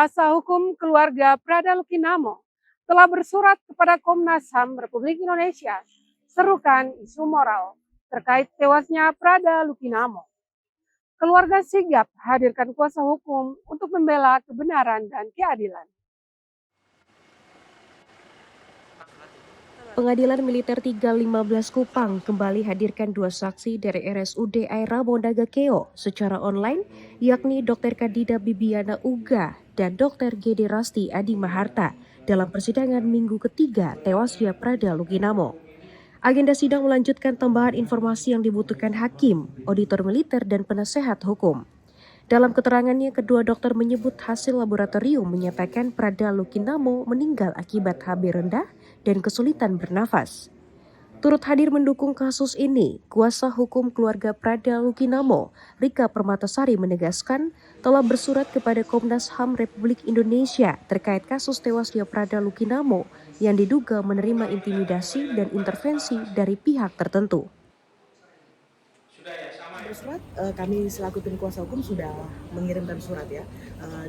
Kuasa hukum keluarga Prada Lukinamo telah bersurat kepada Komnas HAM Republik Indonesia serukan isu moral terkait tewasnya Prada Lukinamo. Keluarga sigap hadirkan kuasa hukum untuk membela kebenaran dan keadilan. Pengadilan Militer 315 Kupang kembali hadirkan dua saksi dari RSUD Air Ramo Nagakeo secara online, yakni Dr. Kadida Bibiana Uga dan Dr. Gede Rasti Adi Maharta dalam persidangan minggu ketiga tewasnya Prada Lukinamo. Agenda sidang melanjutkan tambahan informasi yang dibutuhkan hakim, auditor militer, dan penasehat hukum. Dalam keterangannya, kedua dokter menyebut hasil laboratorium menyatakan Prada Lukinamo meninggal akibat HB rendah dan kesulitan bernafas. Turut hadir mendukung kasus ini, kuasa hukum keluarga Prada Lukinamo, Rika Permatasari menegaskan telah bersurat kepada Komnas HAM Republik Indonesia terkait kasus tewasnya Prada Lukinamo yang diduga menerima intimidasi dan intervensi dari pihak tertentu. Surat, kami selaku tim kuasa hukum sudah mengirimkan surat ya.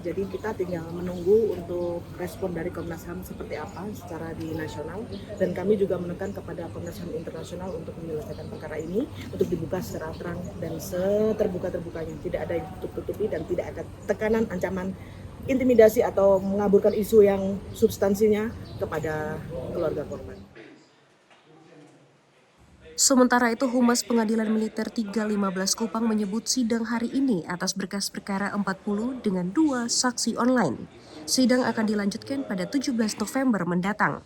Jadi kita tinggal menunggu untuk respon dari Komnas HAM seperti apa secara di nasional, dan kami juga menekan kepada Komnas HAM internasional untuk menyelesaikan perkara ini untuk dibuka secara terang dan seterbuka-terbukanya. Tidak ada yang tutup-tutupi dan tidak ada tekanan, ancaman, intimidasi atau mengaburkan isu yang substansinya kepada keluarga korban. Sementara itu, Humas Pengadilan Militer 315 Kupang menyebut sidang hari ini atas berkas perkara 40 dengan dua saksi online. Sidang akan dilanjutkan pada 17 November mendatang.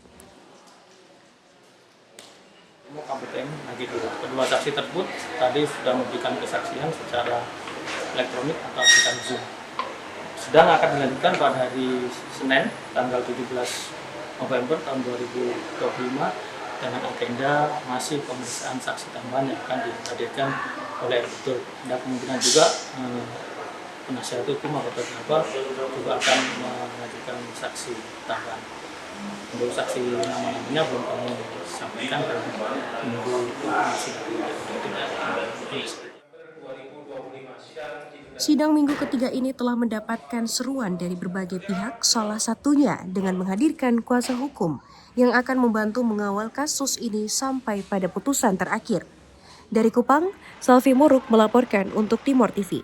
Kedua saksi tersebut tadi sudah memberikan kesaksian secara elektronik atau aplikasi Zoom. Sidang akan dilanjutkan pada hari Senin, tanggal 17 November tahun 2025 dengan agenda masih pemeriksaan saksi tambahan yang akan dihadirkan oleh auditor. Ada kemungkinan juga penasihat hukum atau terdakwa juga akan mengajukan saksi tambahan. Untuk saksi namanya belum kami sampaikan karena menunggu informasi dari auditor. Sidang minggu ketiga ini telah mendapatkan seruan dari berbagai pihak, salah satunya dengan menghadirkan kuasa hukum yang akan membantu mengawal kasus ini sampai pada putusan terakhir. Dari Kupang, Salvi Muruk melaporkan untuk Timor TV.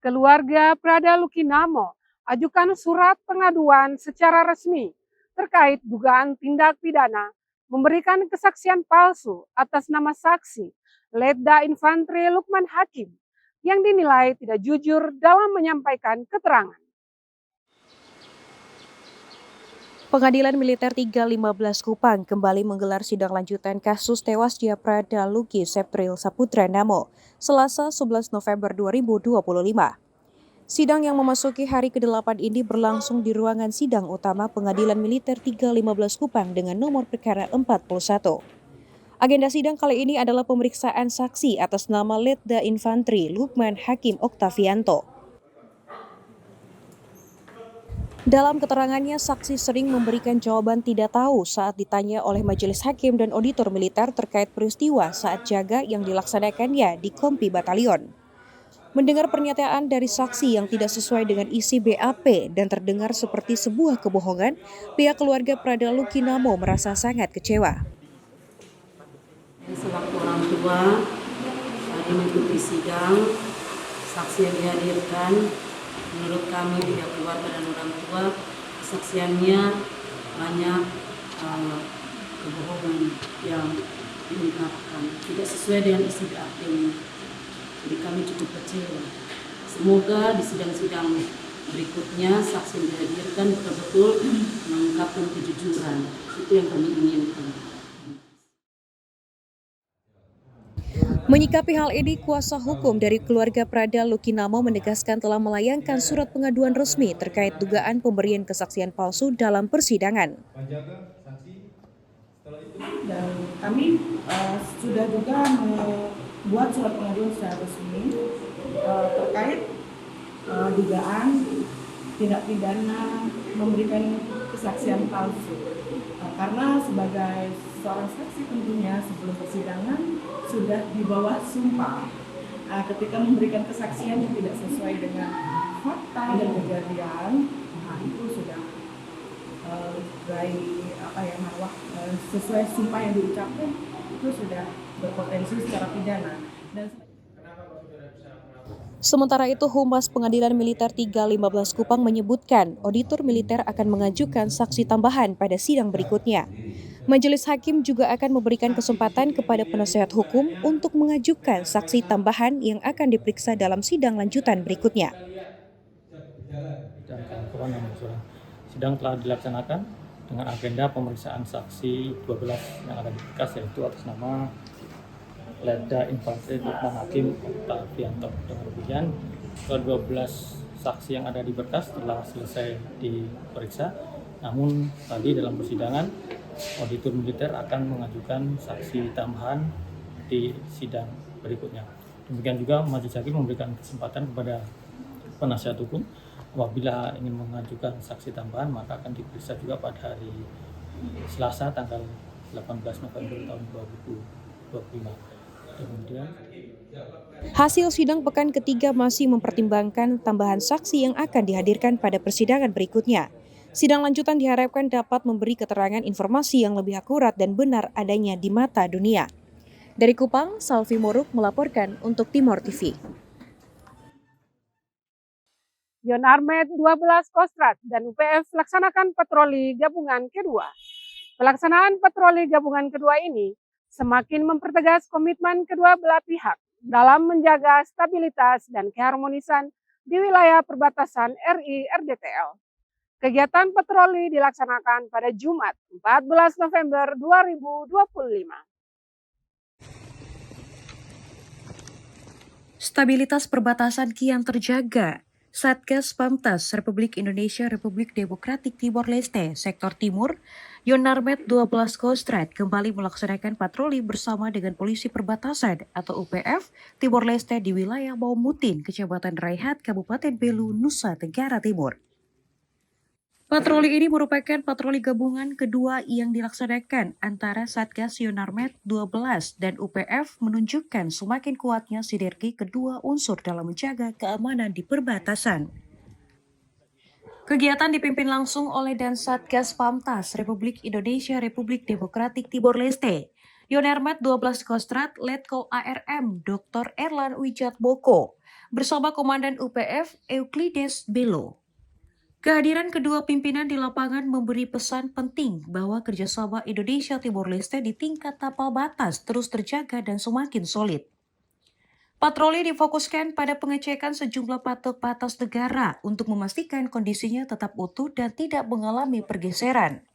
Keluarga Prada Lukinamo ajukan surat pengaduan secara resmi terkait dugaan tindak pidana memberikan kesaksian palsu atas nama saksi Letda Infantri Lukman Hakim yang dinilai tidak jujur dalam menyampaikan keterangan. Pengadilan Militer 315 Kupang kembali menggelar sidang lanjutan kasus tewasnya Prada Luki Septril Saputra Namo, Selasa 11 November 2025. Sidang yang memasuki hari ke-8 ini berlangsung di ruangan sidang utama Pengadilan Militer 315 Kupang dengan nomor perkara 41. Agenda sidang kali ini adalah pemeriksaan saksi atas nama Letda Infantri Lukman Hakim Oktavianto. Dalam keterangannya, saksi sering memberikan jawaban tidak tahu saat ditanya oleh majelis hakim dan auditor militer terkait peristiwa saat jaga yang dilaksanakannya di Kompi Batalion. Mendengar pernyataan dari saksi yang tidak sesuai dengan isi BAP dan terdengar seperti sebuah kebohongan, pihak keluarga Prada Lukinamo merasa sangat kecewa. Selaku orang tua, tadi mengikuti sidang, saksi yang dihadirkan, menurut kami pihak keluarga dan orang tua, kesaksiannya banyak kebohongan yang diungkapkan, tidak sesuai dengan isi BAP-nya. Jadi kami cukup kecewa. Semoga di sidang-sidang berikutnya saksi yang dihadirkan betul-betul mengungkapkan kejujuran. Itu yang kami inginkan. Menyikapi hal ini, kuasa hukum dari keluarga Prada Lukinamo menegaskan telah melayangkan surat pengaduan resmi terkait dugaan pemberian kesaksian palsu dalam persidangan. Dan kami sudah juga membuat surat pengaduan secara resmi terkait dugaan tindak pidana memberikan kesaksian palsu. Karena sebagai seorang saksi tentunya sebelum persidangan sudah di bawah sumpah ketika memberikan kesaksian yang tidak sesuai dengan fakta dan kejadian, nah itu sudah marwah sesuai sumpah yang diucapkan itu sudah berpotensi secara pidana. Sementara itu, Humas Pengadilan Militer 315 Kupang menyebutkan auditor militer akan mengajukan saksi tambahan pada sidang berikutnya. Majelis Hakim juga akan memberikan kesempatan kepada penasehat hukum untuk mengajukan saksi tambahan yang akan diperiksa dalam sidang lanjutan berikutnya. Dan kawan-kawan yang bersuara, sidang telah dilaksanakan dengan agenda pemeriksaan saksi 12 yang ada di berkas, yaitu atas nama Letda Infantri Lukman Hakim Oktavianto. Dengan demikian, ke-12 saksi yang ada di berkas telah selesai diperiksa. Namun tadi dalam persidangan, auditor militer akan mengajukan saksi tambahan di sidang berikutnya. Demikian juga Majelis Hakim memberikan kesempatan kepada penasihat hukum apabila ingin mengajukan saksi tambahan maka akan diperiksa juga pada hari Selasa tanggal 18 November tahun 2025. Kemudian Hasil sidang pekan ketiga masih mempertimbangkan tambahan saksi yang akan dihadirkan pada persidangan berikutnya. Sidang lanjutan diharapkan dapat memberi keterangan informasi yang lebih akurat dan benar adanya di mata dunia. Dari Kupang, Salvi Moruk melaporkan untuk Timor TV. Yonarmed 12 Kostrad dan UPF melaksanakan patroli gabungan kedua. Pelaksanaan patroli gabungan kedua ini semakin mempertegas komitmen kedua belah pihak dalam menjaga stabilitas dan keharmonisan di wilayah perbatasan RI-RDTL. Kegiatan patroli dilaksanakan pada Jumat 14 November 2025. Stabilitas perbatasan kian terjaga. Satgas Pamtas Republik Indonesia Republik Demokratik Timor Leste Sektor Timur, Yonarmed 12 Kostrad kembali melaksanakan patroli bersama dengan polisi perbatasan atau UPF Timor Leste di wilayah Maumutin, Kecamatan Raihat, Kabupaten Belu, Nusa Tenggara Timur. Patroli ini merupakan patroli gabungan kedua yang dilaksanakan antara Satgas Yonarmed 12 dan UPF, menunjukkan semakin kuatnya sinergi kedua unsur dalam menjaga keamanan di perbatasan. Kegiatan dipimpin langsung oleh dan Satgas Pamtas Republik Indonesia Republik Demokratik Timor Leste, Yonarmed 12 Kostrad Letkol ARM Dr. Erlan Wijatmoko bersama Komandan UPF Euclides Belo. Kehadiran kedua pimpinan di lapangan memberi pesan penting bahwa kerjasama Indonesia Timor Leste di tingkat tapal batas terus terjaga dan semakin solid. Patroli difokuskan pada pengecekan sejumlah patok batas negara untuk memastikan kondisinya tetap utuh dan tidak mengalami pergeseran.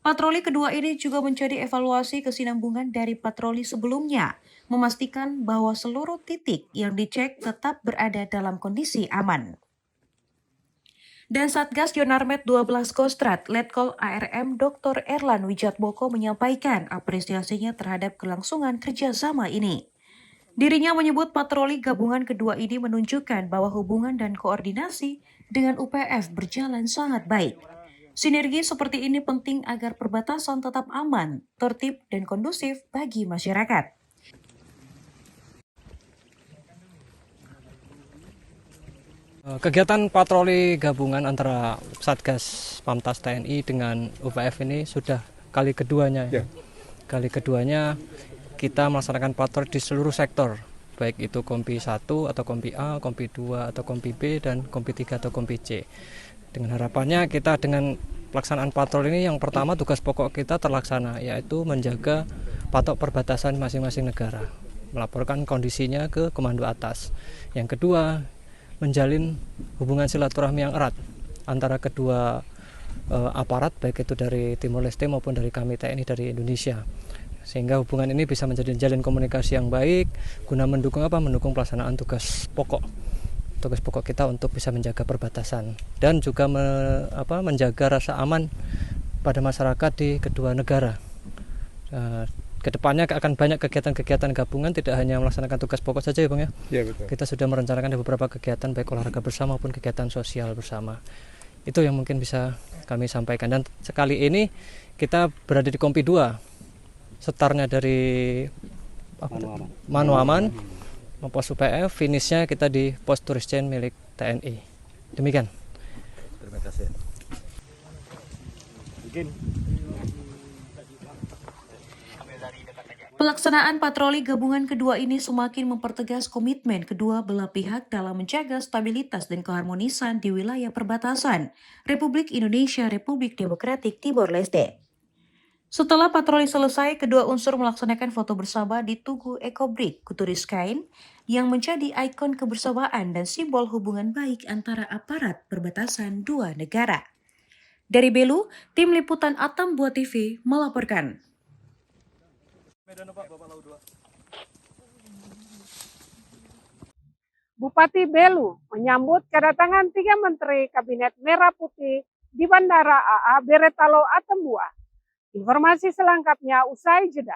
Patroli kedua ini juga menjadi evaluasi kesinambungan dari patroli sebelumnya, memastikan bahwa seluruh titik yang dicek tetap berada dalam kondisi aman. Dan Satgas Yonarmed 12 Kostrad Letkol ARM Dr. Erlan Wijatmoko menyampaikan apresiasinya terhadap kelangsungan kerjasama ini. Dirinya menyebut patroli gabungan kedua ini menunjukkan bahwa hubungan dan koordinasi dengan UPF berjalan sangat baik. Sinergi seperti ini penting agar perbatasan tetap aman, tertib, dan kondusif bagi masyarakat. Kegiatan patroli gabungan antara Satgas Pamtas TNI dengan UPF ini sudah kali keduanya. Ya. Kali keduanya kita melaksanakan patroli di seluruh sektor, baik itu Kompi 1 atau Kompi A, Kompi 2 atau Kompi B, dan Kompi 3 atau Kompi C. Dengan harapannya kita dengan pelaksanaan patroli ini yang pertama tugas pokok kita terlaksana, yaitu menjaga patok perbatasan masing-masing negara, melaporkan kondisinya ke komando atas. Yang kedua, menjalin hubungan silaturahmi yang erat antara kedua aparat, baik itu dari Timor Leste maupun dari kami TNI dari Indonesia, sehingga hubungan ini bisa menjadi jalin komunikasi yang baik guna mendukung mendukung pelaksanaan tugas pokok kita untuk bisa menjaga perbatasan dan juga menjaga rasa aman pada masyarakat di kedua negara. Kedepannya akan banyak kegiatan-kegiatan gabungan, tidak hanya melaksanakan tugas pokok saja ya Bang ya? Iya betul. Kita sudah merencanakan ada beberapa kegiatan baik olahraga bersama maupun kegiatan sosial bersama. Itu yang mungkin bisa kami sampaikan. Dan sekali ini kita berada di Kompi 2, setarnya dari Manoaman, pos UPF, finishnya kita di pos Turisjen milik TNI. Demikian. Terima kasih. Pelaksanaan patroli gabungan kedua ini semakin mempertegas komitmen kedua belah pihak dalam menjaga stabilitas dan keharmonisan di wilayah perbatasan Republik Indonesia Republik Demokratik Timor Leste. Setelah patroli selesai, kedua unsur melaksanakan foto bersama di Tugu Ekobrik Kuturis Kain yang menjadi ikon kebersamaan dan simbol hubungan baik antara aparat perbatasan dua negara. Dari Belu, tim liputan Atambua TV melaporkan. Bupati Belu menyambut kedatangan 3 Menteri Kabinet Merah Putih di Bandara AA Beretalo Atambua. Informasi selengkapnya usai jeda.